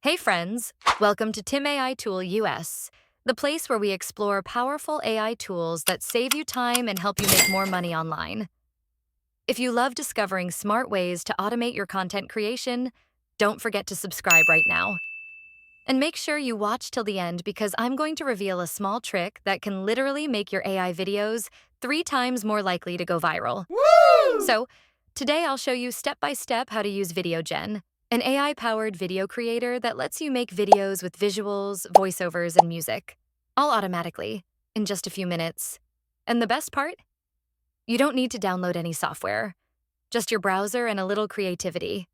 Hey friends, welcome to Tim AI Tool US, the place where we explore powerful AI tools that save you time and help you make more money online. If you love discovering smart ways to automate your content creation, don't forget to subscribe right now. And make sure you watch till the end because I'm going to reveal a small trick that can literally make your AI videos 3 times more likely to go viral. Woo! So, today I'll show you step by step how to use Videogen, an AI-powered video creator that lets you make videos with visuals, voiceovers, and music, all automatically, in just a few minutes. And the best part? You don't need to download any software, just your browser and a little creativity.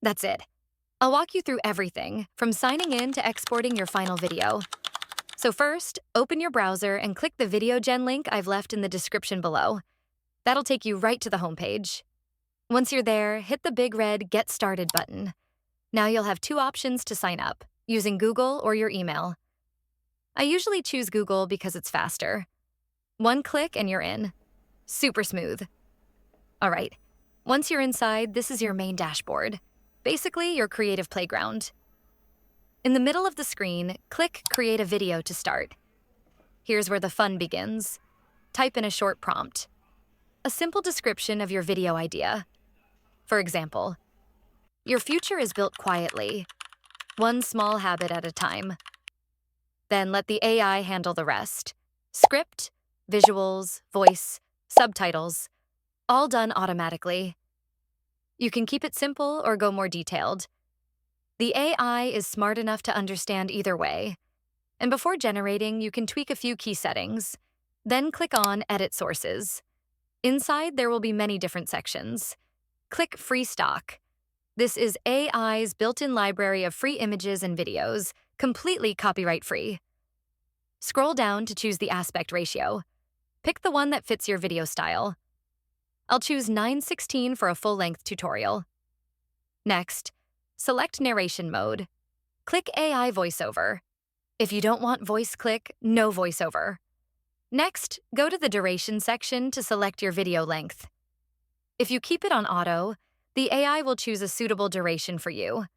That's it. I'll walk you through everything, from signing in to exporting your final video. So first, open your browser and click the Videogen link I've left in the description below. That'll take you right to the homepage. Once you're there, hit the big red Get Started button. Now you'll have 2 options to sign up, using Google or your email. I usually choose Google because it's faster. 1 click and you're in. Super smooth. All right, once you're inside, this is your main dashboard. Basically, your creative playground. In the middle of the screen, click Create a Video to start. Here's where the fun begins. Type in a short prompt. A simple description of your video idea. For example, your future is built quietly, one small habit at a time. Then let the AI handle the rest. Script, visuals, voice, subtitles, all done automatically. You can keep it simple or go more detailed. The AI is smart enough to understand either way. And before generating, you can tweak a few key settings. Then click on Edit Sources. Inside, there will be many different sections. Click Free Stock. This is AI's built-in library of free images and videos, completely copyright-free. Scroll down to choose the aspect ratio. Pick the one that fits your video style. I'll choose 9:16 for a full-length tutorial. Next, select narration mode. Click AI voiceover. If you don't want voice click, no voiceover. Next, go to the duration section to select your video length. If you keep it on auto, the AI will choose a suitable duration for you.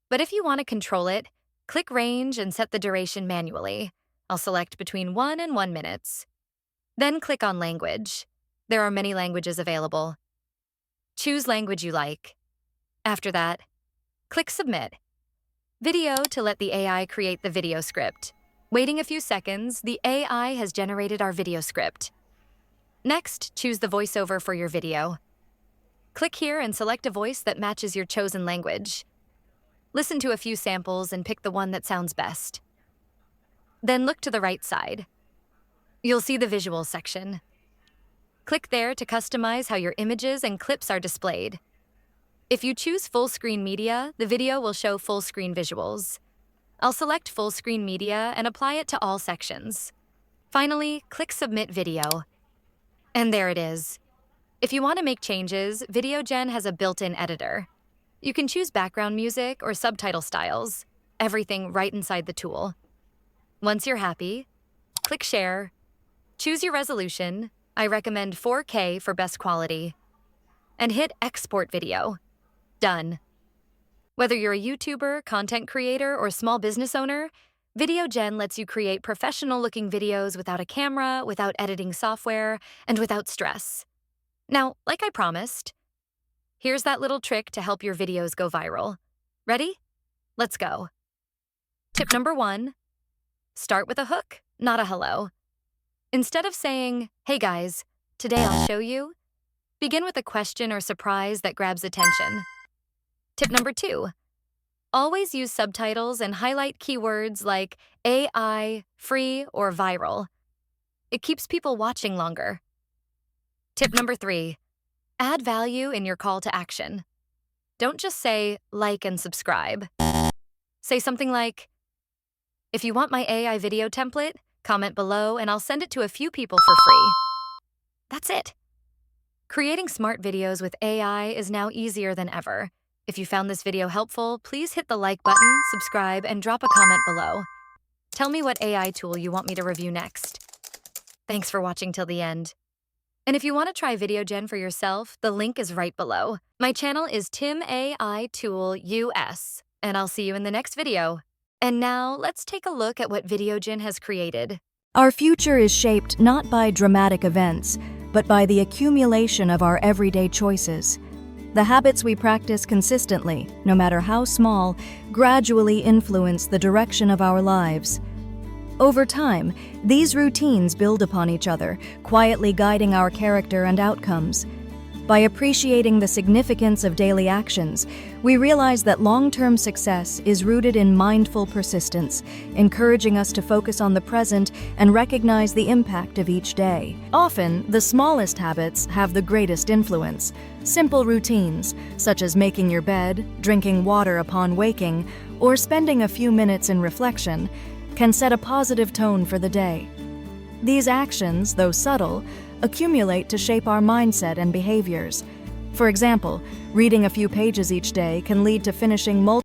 But if you want to control it, click range and set the duration manually. I'll select between 1 and 1 minutes. Then click on language. There are many languages available. Choose language you like. After that, click submit. Video to let the AI create the video script. Waiting a few seconds, the AI has generated our video script. Next, choose the voiceover for your video. Click here and select a voice that matches your chosen language. Listen to a few samples and pick the one that sounds best. Then look to the right side. You'll see the visuals section. Click there to customize how your images and clips are displayed. If you choose full screen media, the video will show full screen visuals. I'll select full screen media and apply it to all sections. Finally, click Submit Video. And there it is. If you want to make changes, Videogen has a built-in editor. You can choose background music or subtitle styles, everything right inside the tool. Once you're happy, click Share. Choose your resolution. I recommend 4K for best quality. And hit Export Video. Done. Whether you're a YouTuber, content creator, or small business owner, Videogen lets you create professional-looking videos without a camera, without editing software, and without stress. Now, like I promised, here's that little trick to help your videos go viral. Ready? Let's go. Tip number 1, start with a hook, not a hello. Instead of saying, "Hey guys, today I'll show you," begin with a question or surprise that grabs attention. Tip number 2, always use subtitles and highlight keywords like AI, free, or viral. It keeps people watching longer. Tip number 3, add value in your call to action. Don't just say, like and subscribe. Say something like, if you want my AI video template, comment below and I'll send it to a few people for free. That's it. Creating smart videos with AI is now easier than ever. If you found this video helpful, please hit the like button, subscribe, and drop a comment below. Tell me what AI tool you want me to review next. Thanks for watching till the end. And if you want to try Videogen for yourself, the link is right below. My channel is Tim AI Tool US. and I'll see you in the next video. And now, let's take a look at what Videogen has created. Our future is shaped not by dramatic events, but by the accumulation of our everyday choices. The habits we practice consistently, no matter how small, gradually influence the direction of our lives. Over time, these routines build upon each other, quietly guiding our character and outcomes. By appreciating the significance of daily actions, we realize that long-term success is rooted in mindful persistence, encouraging us to focus on the present and recognize the impact of each day. Often, the smallest habits have the greatest influence. Simple routines, such as making your bed, drinking water upon waking, or spending a few minutes in reflection, can set a positive tone for the day. These actions, though subtle, accumulate to shape our mindset and behaviors. For example, reading a few pages each day can lead to finishing multiple